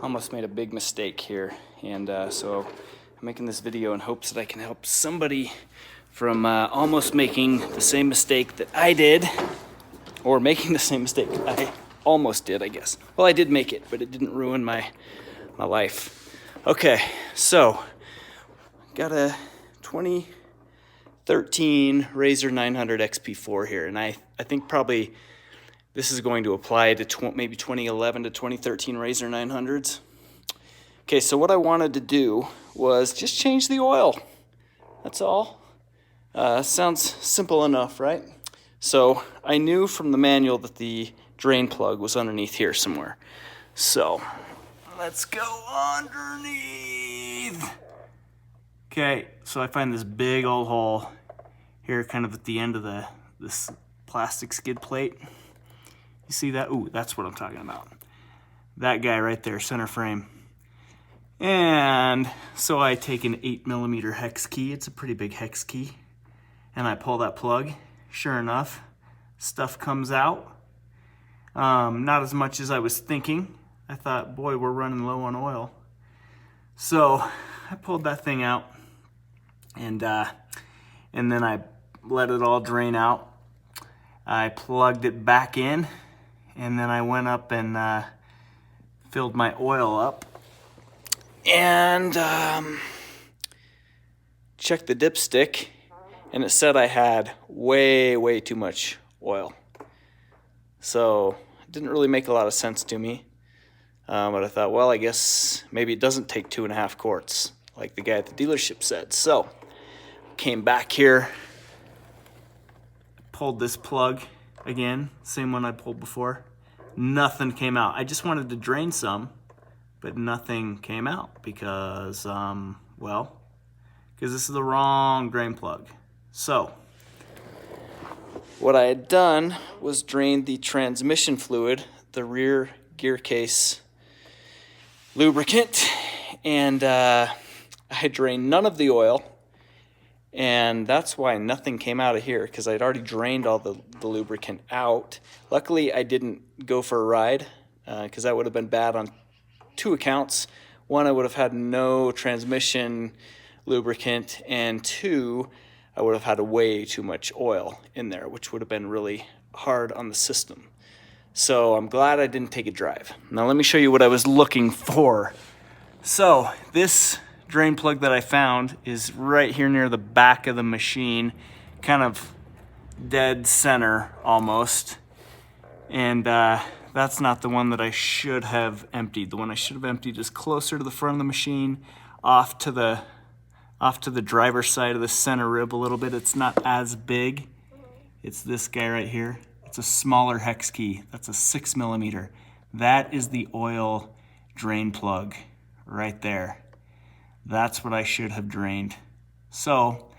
almost made a big mistake here, and so I'm making this video in hopes that I can help somebody from almost making the same mistake that I did, or making the same mistake I almost did, I guess. Well, I did make it, but it didn't ruin my life. Okay, so got a 2013 RZR 900 XP4 here, and I think probably this is going to apply to maybe 2011 to 2013 RZR 900s. Okay, so what I wanted to do was just change the oil. That's all. Sounds simple enough, right? So I knew from the manual that the drain plug was underneath here somewhere. So let's go underneath. Okay, so I find this big old hole here kind of at the end of this plastic skid plate. You see that? Ooh, that's what I'm talking about. That guy right there, center frame. And so I take an 8mm hex key. It's a pretty big hex key. And I pull that plug. Sure enough, stuff comes out. Not as much as I was thinking. I thought, boy, we're running low on oil. So I pulled that thing out, and then I let it all drain out. I plugged it back in, and then I went up and filled my oil up, and checked the dipstick, and it said I had way too much oil. So it didn't really make a lot of sense to me. But I thought, well, I guess maybe it doesn't take 2.5 quarts, like the guy at the dealership said. So came back here, pulled this plug again, same one I pulled before. Nothing came out. I just wanted to drain some, but nothing came out because, well, because this is the wrong drain plug. So what I had done was drained the transmission fluid, the rear gear case lubricant, and I drained none of the oil, and that's why nothing came out of here, because I'd already drained all the lubricant out. Luckily, I didn't go for a ride, because that would have been bad on 2 accounts. 1, I would have had no transmission lubricant, and 2, I would have had way too much oil in there, which would have been really hard on the system. So I'm glad I didn't take a drive. Now let me show you what I was looking for. So this drain plug that I found is right here near the back of the machine, kind of dead center almost. And that's not the one that I should have emptied. The one I should have emptied is closer to the front of the machine, off to the driver's side of the center rib a little bit. It's not as big. It's this guy right here. It's a smaller hex key. That's a 6mm. That is the oil drain plug right there. That's what I should have drained. So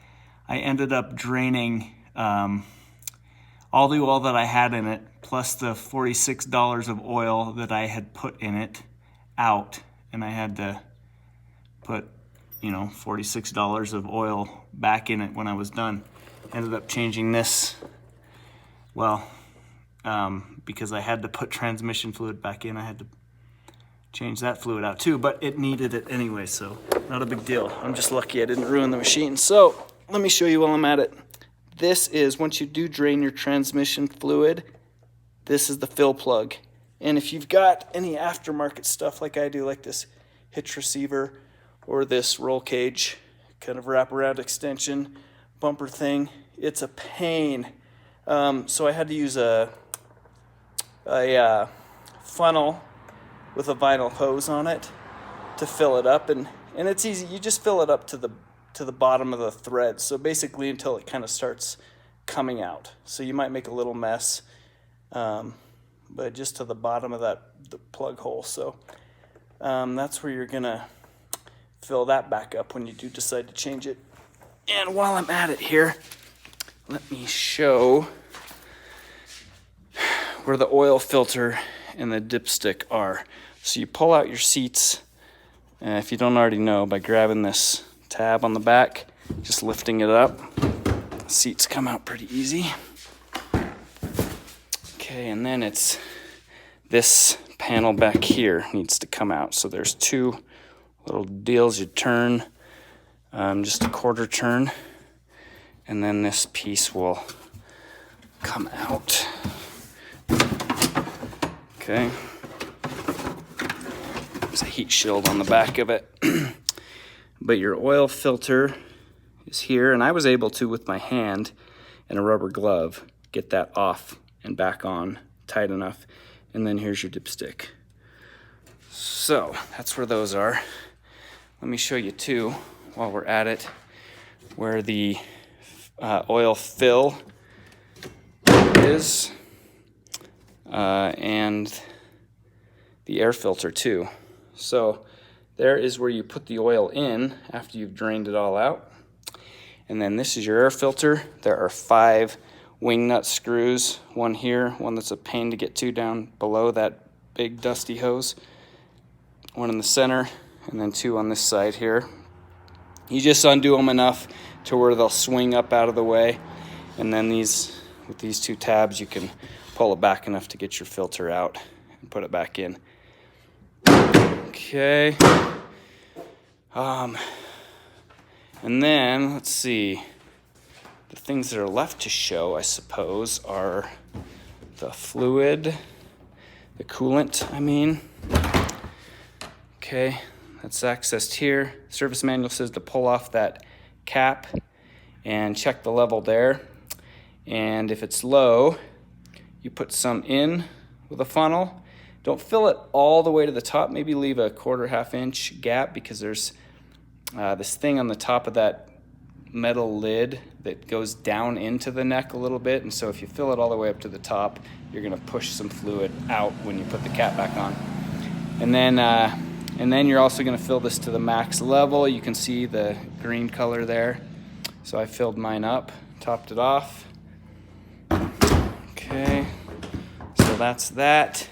I ended up draining all the oil that I had in it, plus the $46 of oil that I had put in it, out. And I had to put, you know, $46 of oil back in it when I was done. Ended up changing this, well, because I had to put transmission fluid back in, I had to change that fluid out too, but it needed it anyway, so not a big deal. I'm just lucky I didn't ruin the machine. So let me show you while I'm at it. This is, once you do drain your transmission fluid, this is the fill plug. And if you've got any aftermarket stuff like I do, like this hitch receiver or this roll cage kind of wraparound extension bumper thing, it's a pain. So I had to use a funnel with a vinyl hose on it to fill it up, and it's easy. You just fill it up to the bottom of the thread, so basically until it kind of starts coming out. So you might make a little mess, but just to the bottom of the plug hole. So that's where you're gonna fill that back up when you do decide to change it. And while I'm at it here, let me show where the oil filter and the dipstick are. So you pull out your seats, if you don't already know, by grabbing this tab on the back, just lifting it up. Seats come out pretty easy. Okay, and then it's this panel back here needs to come out. So there's two little deals you turn, just a quarter turn, and then this piece will come out. Okay. There's a heat shield on the back of it. But your oil filter is here, and I was able to, with my hand and a rubber glove, get that off and back on tight enough. And then here's your dipstick. So that's where those are. Let me show you too, while we're at it, where the oil fill is, and the air filter too. So there is where you put the oil in after you've drained it all out. And then this is your air filter. There are 5 wing nut screws, one here, one that's a pain to get to down below that big dusty hose, one in the center, and then 2 on this side here. You just undo them enough to where they'll swing up out of the way, and then with these 2 tabs you can pull it back enough to get your filter out and put it back in. Okay. And then let's see, the things that are left to show, I suppose, are the fluid, the coolant, I mean. Okay, that's accessed here. Service manual says to pull off that cap and check the level there. And if it's low, you put some in with a funnel. Don't fill it all the way to the top. Maybe leave a quarter-half inch gap, because there's this thing on the top of that metal lid that goes down into the neck a little bit. And so if you fill it all the way up to the top, you're gonna push some fluid out when you put the cap back on. And then you're also gonna fill this to the max level. You can see the green color there. So I filled mine up, topped it off. Okay, so that's that.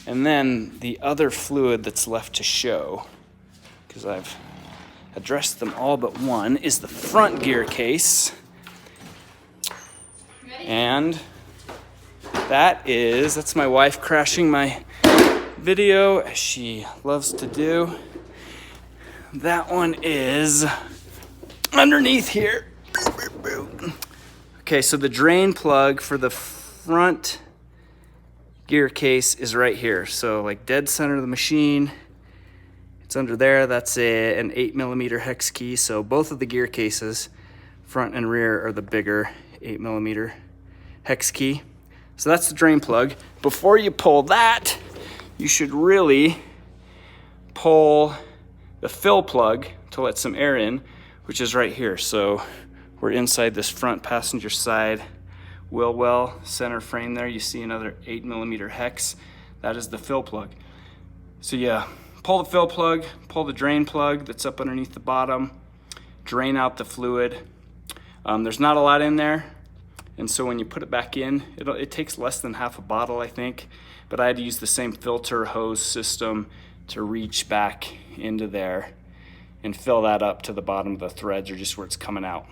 And then the other fluid that's left to show, because I've addressed them all but one, is the front gear case. And that's my wife crashing my video, as she loves to do. That one is underneath here. Okay, so the drain plug for the front gear case is right here. So like dead center of the machine, it's under there. That's an 8mm hex key. So both of the gear cases, front and rear, are the bigger 8mm hex key. So that's the drain plug. Before you pull that, you should really pull the fill plug to let some air in, which is right here. So we're inside this front passenger side wheel well center frame there. You see another 8mm hex. That is the fill plug. So yeah, pull the fill plug, pull the drain plug that's up underneath the bottom, drain out the fluid. There's not a lot in there, and so when you put it back in, it takes less than half a bottle, I think, but I had to use the same filter hose system to reach back into there and fill that up to the bottom of the threads, or just where it's coming out.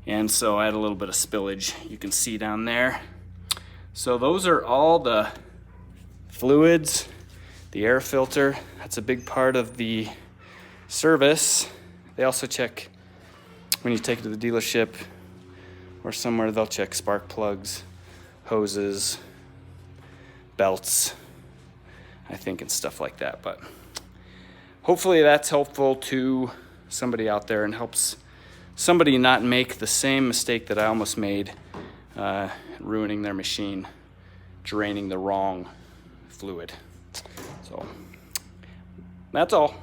And so I had a little bit of spillage, you can see down there. So those are all the fluids, the air filter. That's a big part of the service. They also check, when you take it to the dealership or somewhere, they'll check spark plugs, hoses, belts, I think, and stuff like that. But hopefully that's helpful to somebody out there and helps somebody not make the same mistake that I almost made, ruining their machine, draining the wrong fluid. So that's all.